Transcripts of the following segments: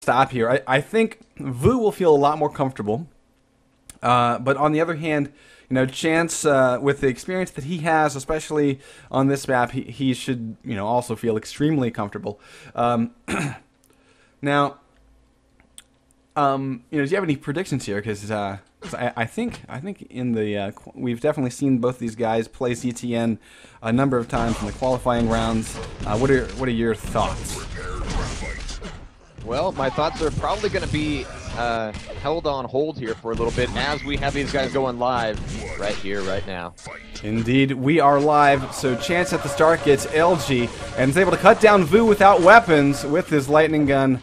stop here. I think Vu will feel a lot more comfortable. But on the other hand, you know, Chance, with the experience that he has, especially on this map, he should, you know, also feel extremely comfortable. Now, you know, do you have any predictions here? Because I think in the we've definitely seen both these guys play CTN a number of times in the qualifying rounds. What are your thoughts? Well, my thoughts are probably going to be held on hold here for a little bit as we have these guys going live right here, right now. Indeed, we are live. So Chance at the start gets LG and is able to cut down Vu without weapons with his lightning gun.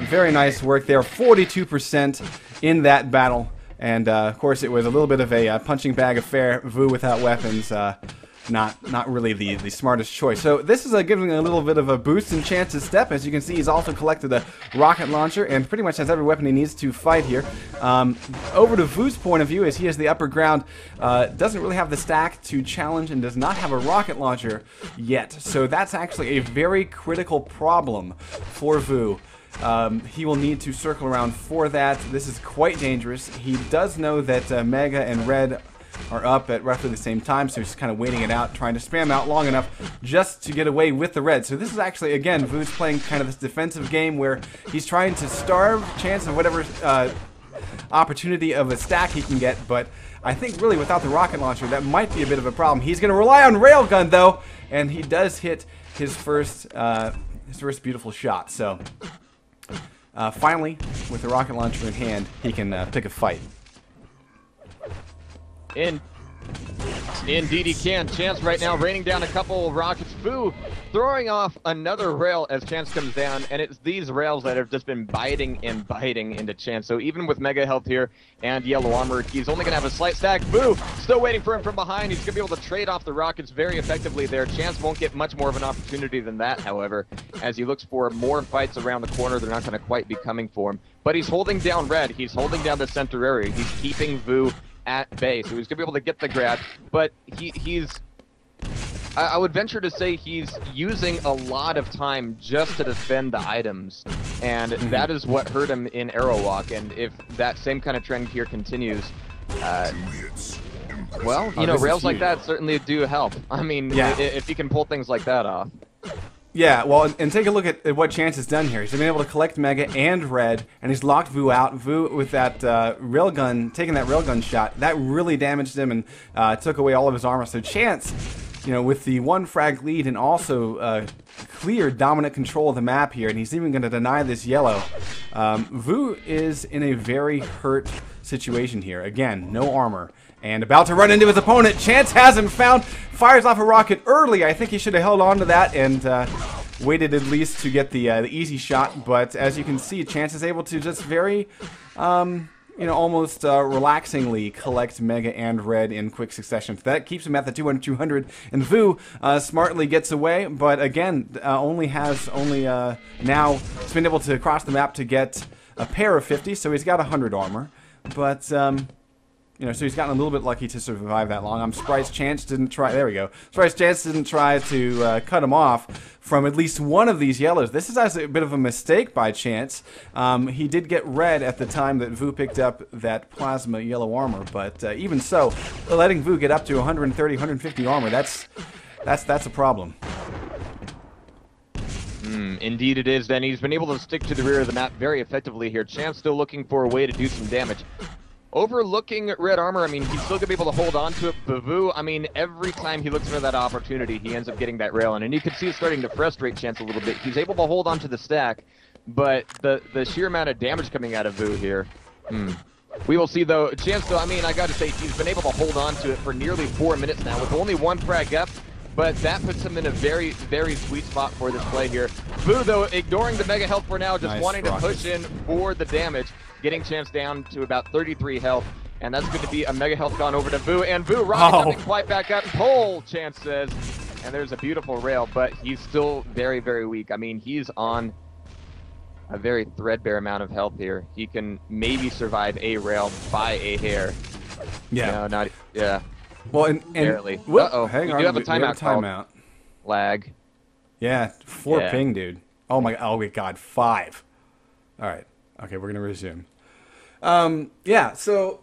Very nice work there. 42% in that battle. And, of course, it was a little bit of a punching bag affair. Vu without weapons, not really the smartest choice. So this is giving a little bit of a boost in Chance's step. As you can see, he's also collected a rocket launcher and pretty much has every weapon he needs to fight here. Over to Vu's point of view, as he has the upper ground, doesn't really have the stack to challenge and does not have a rocket launcher yet. So that's actually a very critical problem for Vu. He will need to circle around for that. This is quite dangerous. He does know that Mega and Red are up at roughly the same time, so he's kind of waiting it out, trying to spam out long enough just to get away with the red. So this is actually, again, Vu's playing kind of this defensive game where he's trying to starve Chance of whatever opportunity of a stack he can get, but I think really without the rocket launcher, that might be a bit of a problem. He's going to rely on railgun, though, and he does hit his first beautiful shot. So finally, with the rocket launcher in hand, he can pick a fight. Indeed he can. Chance right now raining down a couple of rockets. Vu throwing off another rail as Chance comes down, and it's these rails that have just been biting and biting into Chance. So even with Mega Health here and Yellow Armor, he's only going to have a slight stack. Vu still waiting for him from behind. He's going to be able to trade off the rockets very effectively there. Chance won't get much more of an opportunity than that, however, as he looks for more fights around the corner. They're not going to quite be coming for him. But he's holding down Red. He's holding down the center area. He's keeping Vu at bay, so he's gonna be able to get the grab, but I would venture to say he's using a lot of time just to defend the items, and that is what hurt him in Arrow Walk. And if that same kind of trend here continues, well, you know, rails like that certainly do help. I mean, yeah, if you can pull things like that off. Yeah, well, and take a look at what Chance has done here. He's been able to collect Mega and Red, and he's locked Vu out. Vu, with that railgun, taking that railgun shot, that really damaged him and took away all of his armor. So Chance, you know, with the one frag lead and also clear dominant control of the map here, and he's even going to deny this yellow. Vu is in a very hurt situation here. Again, no armor. And about to run into his opponent. Chance has him found. Fires off a rocket early. I think he should have held on to that and waited at least to get the easy shot. But as you can see, Chance is able to just very, you know, almost relaxingly collect Mega and Red in quick succession. That keeps him at the 200. And Vu smartly gets away, but again, only now he's been able to cross the map to get a pair of 50, so he's got 100 armor. But you know, so he's gotten a little bit lucky to survive that long. I'm surprised Chance didn't try. There we go. Surprised Chance didn't try to cut him off from at least one of these yellows. This is actually a bit of a mistake by Chance. He did get Red at the time that Vu picked up that plasma yellow armor, but even so, letting Vu get up to 130, 150 armor, that's a problem. Indeed it is. Then he's been able to stick to the rear of the map very effectively here. Chance still looking for a way to do some damage. Overlooking Red Armor, I mean, he's still going to be able to hold on to it. But Vu, I mean, every time he looks for that opportunity, he ends up getting that rail in. And you can see it starting to frustrate Chance a little bit. He's able to hold on to the stack, but the sheer amount of damage coming out of Vu here. We will see, though. Chance, though, I mean, I got to say, he's been able to hold on to it for nearly 4 minutes now with only one frag up. But that puts him in a very, very sweet spot for this play here. Vu, though, ignoring the Mega Health for now, just wanting to push in for the damage, getting Chance down to about 33 health. And that's going to be a Mega Health gone over to Vu. And Vu rockets something quite back up. Pull, Chance says. And there's a beautiful rail, but he's still very, very weak. I mean, he's on a very threadbare amount of health here. He can maybe survive a rail by a hair. Yeah. No, yeah. Well, and barely. Uh-oh, hang on. We do have a timeout. Lag. Yeah, 4 ping, dude. Oh my God, 5. All right. Okay, we're gonna resume. Yeah. So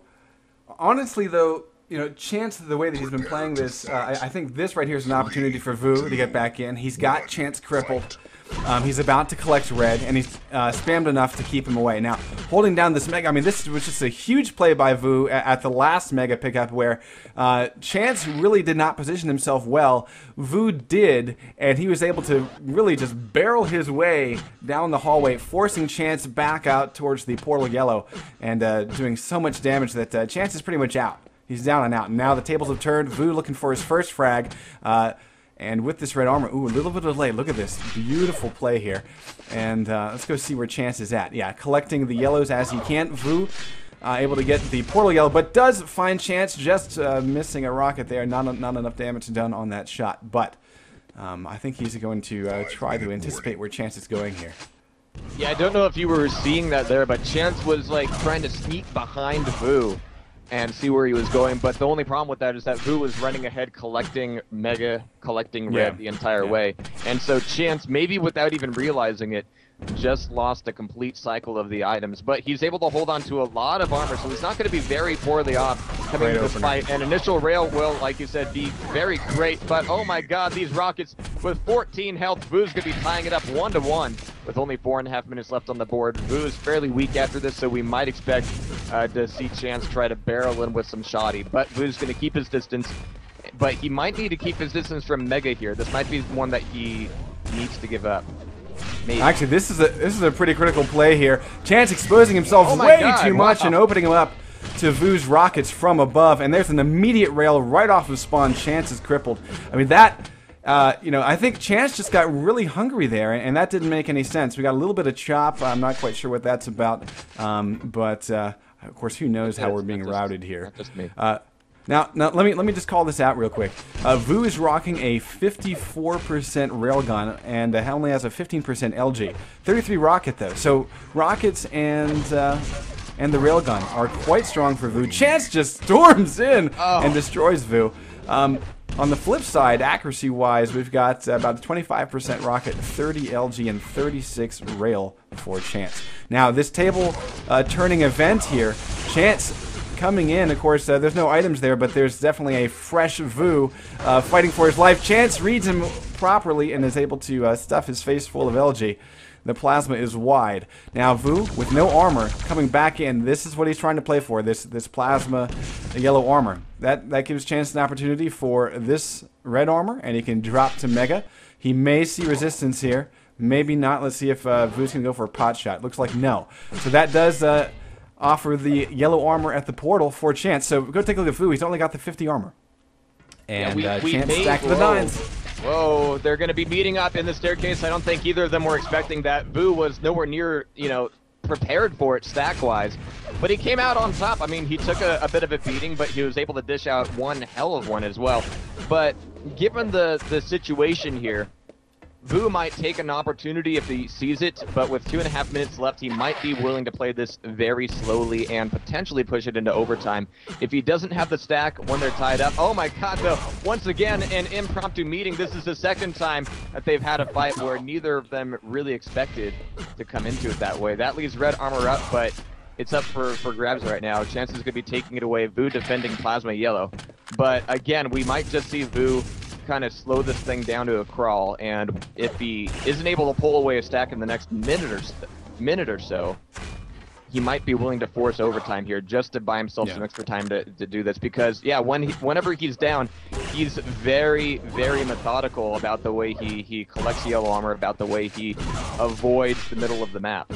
honestly, though, you know, Chance, the way that he's been playing this, I think this right here is an opportunity for Vu to get back in. He's got Chance crippled. He's about to collect red, and he's spammed enough to keep him away. Now, holding down this Mega, I mean, this was just a huge play by Vu at the last Mega pickup where Chance really did not position himself well. Vu did, and he was able to really just barrel his way down the hallway, forcing Chance back out towards the portal yellow, and doing so much damage that Chance is pretty much out. He's down and out. Now the tables have turned. Vu looking for his first frag. And with this red armor, ooh, a little bit of delay. Look at this. Beautiful play here. And let's go see where Chance is at. Yeah, collecting the yellows as he can. Vu able to get the portal yellow, but does find Chance, just missing a rocket there. Not enough damage done on that shot. But I think he's going to try to anticipate where Chance is going here. Yeah, I don't know if you were seeing that there, but Chance was like trying to sneak behind Vu and see where he was going, but the only problem with that is that Vu was running ahead, collecting Mega, collecting red the entire way. And so Chance, maybe without even realizing it, just lost a complete cycle of the items. But he's able to hold on to a lot of armor, so he's not going to be very poorly off coming into this fight. And initial rail will, like you said, be very great. But oh my god, these rockets with 14 health, Vu's going to be tying it up 1-1 with only 4.5 minutes left on the board. Vu is fairly weak after this, so we might expect to see Chance try to barrel in with some shoddy. But Vu's going to keep his distance, but he might need to keep his distance from Mega here. This might be one that he needs to give up. Maybe. Actually, this is a pretty critical play here. Chance exposing himself way too much and opening him up to Vu's rockets from above, and there's an immediate rail right off of spawn. Chance is crippled. I mean, that, you know, I think Chance just got really hungry there, and that didn't make any sense. We got a little bit of chop. I'm not quite sure what that's about, but of course, who knows how we're being routed here. Not just me. Now let me just call this out real quick. Vu is rocking a 54% railgun and only has a 15% LG. 33 rocket though, so rockets and the railgun are quite strong for Vu. Chance just storms in and destroys Vu. On the flip side, accuracy-wise, we've got about a 25% rocket, 30 LG, and 36 rail for Chance. Now, this table turning event here, Chance coming in, of course, there's no items there, but there's definitely a fresh Vu fighting for his life. Chance reads him properly and is able to stuff his face full of LG. The plasma is wide. Now Vu, with no armor, coming back in. This is what he's trying to play for, this plasma yellow armor. That gives Chance an opportunity for this red armor, and he can drop to Mega. He may see resistance here. Maybe not. Let's see if Vu's going to go for a pot shot. Looks like no. So that does offer the yellow armor at the portal for Chance. So go take a look at Vu. He's only got the 50 armor. And Chance stacked the 9s. Whoa, they're going to be meeting up in the staircase. I don't think either of them were expecting that. Vu was nowhere near, you know, prepared for it stack-wise. But he came out on top. I mean, he took a bit of a beating, but he was able to dish out one hell of one as well. But given the situation here, Vu might take an opportunity if he sees it, but with 2.5 minutes left, he might be willing to play this very slowly and potentially push it into overtime. If he doesn't have the stack when they're tied up, oh my god, though, once again, an impromptu meeting. This is the second time that they've had a fight where neither of them really expected to come into it that way. That leaves red armor up, but it's up for grabs right now. Chance is going to be taking it away. Vu defending plasma yellow. But again, we might just see Vu kind of slow this thing down to a crawl, and if he isn't able to pull away a stack in the next minute or so, he might be willing to force overtime here just to buy himself some extra time to do this, because whenever he's down, he's very, very methodical about the way he collects yellow armor, about the way he avoids the middle of the map.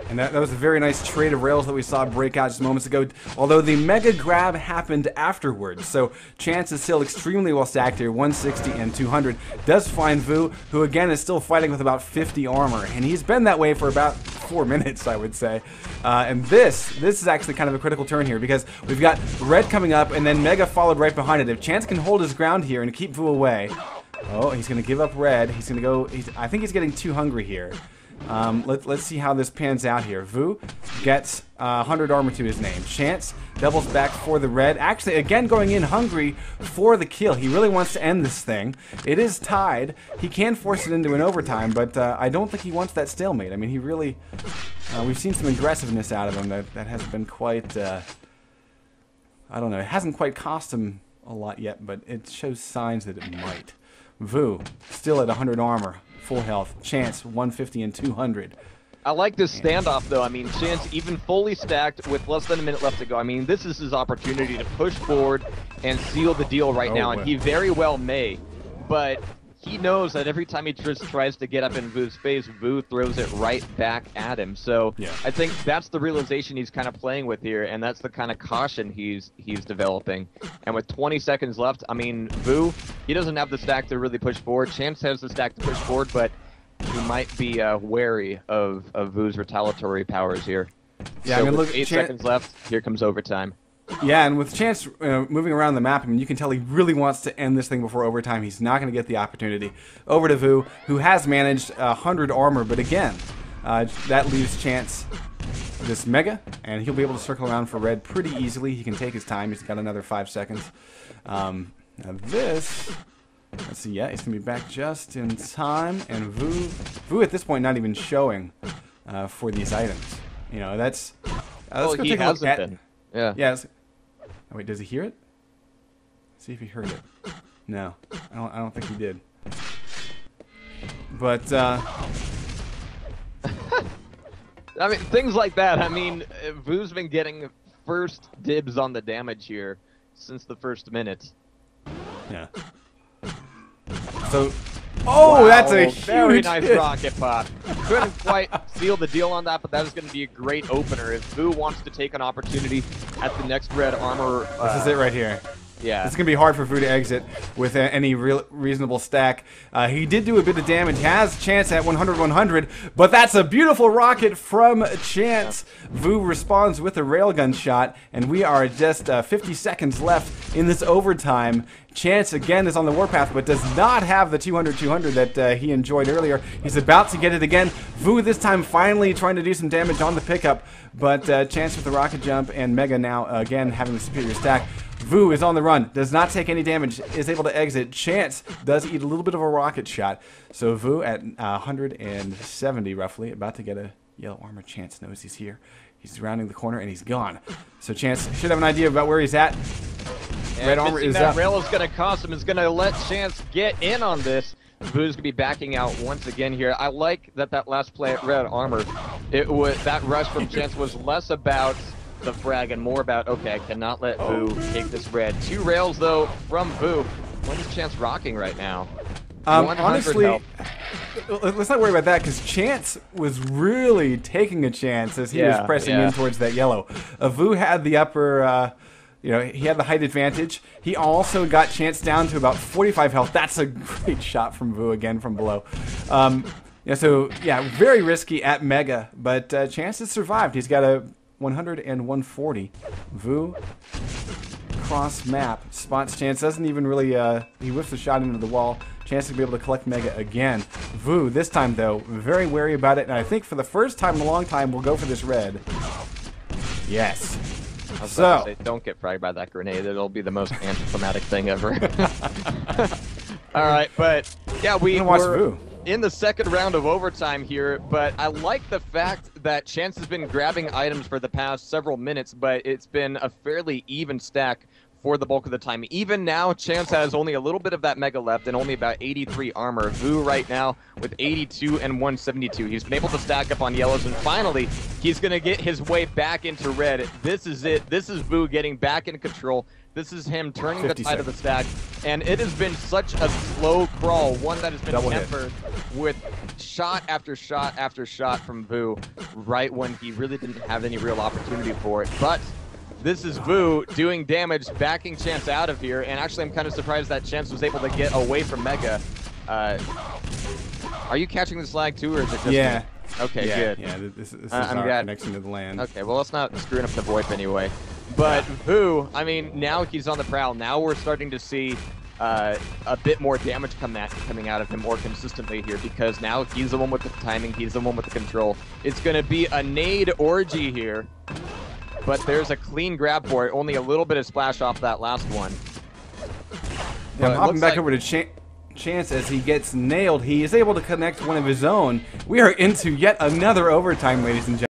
And that was a very nice trade of rails that we saw break out just moments ago, although the mega grab happened afterwards. So Chance is still extremely well stacked here, 160 and 200. Does find Vu, who again is still fighting with about 50 armor, and he's been that way for about 4 minutes, I would say. And this is actually kind of a critical turn here, because we've got red coming up, and then Mega followed right behind it. If Chance can hold his ground here and keep Vu away, oh, he's going to give up red. He's going to go, I think he's getting too hungry here. Let's see how this pans out here. Vu gets 100 armor to his name. Chance doubles back for the red. Actually, again, going in hungry for the kill. He really wants to end this thing. It is tied. He can force it into an overtime, but I don't think he wants that stalemate. I mean, he really... we've seen some aggressiveness out of him that has been quite... I don't know. It hasn't quite cost him a lot yet, but it shows signs that it might. Vu, still at 100 armor. Full health. Chance, 150 and 200. I like this standoff, though. I mean, Chance even fully stacked with less than a minute left to go. I mean, this is his opportunity to push forward and seal the deal right now, and he very well may. But he knows that every time he just tries to get up in Vu's face, Vu throws it right back at him. So I think that's the realization he's kind of playing with here, and that's the kind of caution he's developing. And with 20 seconds left, I mean, Vu, he doesn't have the stack to really push forward. Chance has the stack to push forward, but he might be wary of Vu's retaliatory powers here. Yeah, so I mean, with look, 8 seconds left, here comes overtime. Yeah, and with Chance moving around the map, I mean, you can tell he really wants to end this thing before overtime. He's not going to get the opportunity. Over to Vu, who has managed 100 armor, but again, that leaves Chance this Mega, and he'll be able to circle around for red pretty easily. He can take his time. He's got another 5 seconds. Now this... Let's see, yeah, he's going to be back just in time, and Vu at this point not even showing for these items. You know, that's... let's go take a look at... been. Yeah. Yeah. Oh, wait, does he hear it? See if he heard it. No, I don't think he did. But I mean, things like that. I mean, Vu's been getting first dibs on the damage here since the first minute. Yeah. So, oh, wow, that's a very huge nice hit. rocket pop. Couldn't quite seal the deal on that, but that is going to be a great opener. If Vu wants to take an opportunity at the next red armor, this is it right here. Yeah, it's going to be hard for Vu to exit with any reasonable stack. He did do a bit of damage, has Chance at 100-100, but that's a beautiful rocket from Chance. Vu responds with a railgun shot, and we are just 50 seconds left in this overtime. Chance again is on the warpath, but does not have the 200-200 that he enjoyed earlier. He's about to get it again. Vu this time finally trying to do some damage on the pickup, but Chance with the rocket jump and Mega now again having the superior stack. Vu is on the run, does not take any damage, is able to exit. Chance does eat a little bit of a rocket shot. So Vu at 170 roughly, about to get a yellow armor. Chance knows he's here. He's rounding the corner and he's gone. So Chance should have an idea about where he's at. And red armor is that up. rail is going to cost him. Is going to let Chance get in on this. Vu's going to be backing out once again here. I like that last play at red armor. That rush from Chance was less about the frag and more about, okay, I cannot let Vu take this red. 2 rails though from Vu. What is Chance rocking right now? Honestly, health. let's not worry about that because Chance was really taking a chance as he was pressing in towards that yellow. Vu had the upper, he had the height advantage. He also got Chance down to about 45 health. That's a great shot from Vu again from below. Very risky at Mega, but Chance has survived. He's got a 100 and 140. Vu cross map spots Chance, doesn't even really he whiffs the shot into the wall. Chance to be able to collect Mega again. Vu this time though very wary about it, and I think for the first time in a long time we'll go for this red. Yes. I was about to say, don't get fragged by that grenade. It'll be the most anticlimactic thing ever. All right, but yeah, we're in the second round of overtime here, but I like the fact that Chance has been grabbing items for the past several minutes, but it's been a fairly even stack for the bulk of the time. Even now, Chance has only a little bit of that Mega left and only about 83 armor. Vu right now with 82 and 172. He's been able to stack up on yellows, and finally, he's going to get his way back into red. This is it. This is Vu getting back in control. This is him turning the tide of the stack, and it has been such a slow crawl, one that has been tempered with shot after shot after shot from Vu right when he really didn't have any real opportunity for it. But this is Vu doing damage, backing Chance out of here, and actually I'm kind of surprised that Chance was able to get away from Mega. Are you catching this lag too, or is it just me? Okay, good. Yeah, this is our connection to the LAN. Okay, well, let's not screwing up the VoIP anyway. But Vu, I mean, now he's on the prowl. Now we're starting to see a bit more damage coming out of him more consistently here, because now he's the one with the timing, he's the one with the control. It's going to be a nade orgy here, but there's a clean grab for it. Only a little bit of splash off that last one. Yeah, I'm hopping back over to Chance as he gets nailed. He is able to connect one of his own. We are into yet another overtime, ladies and gentlemen.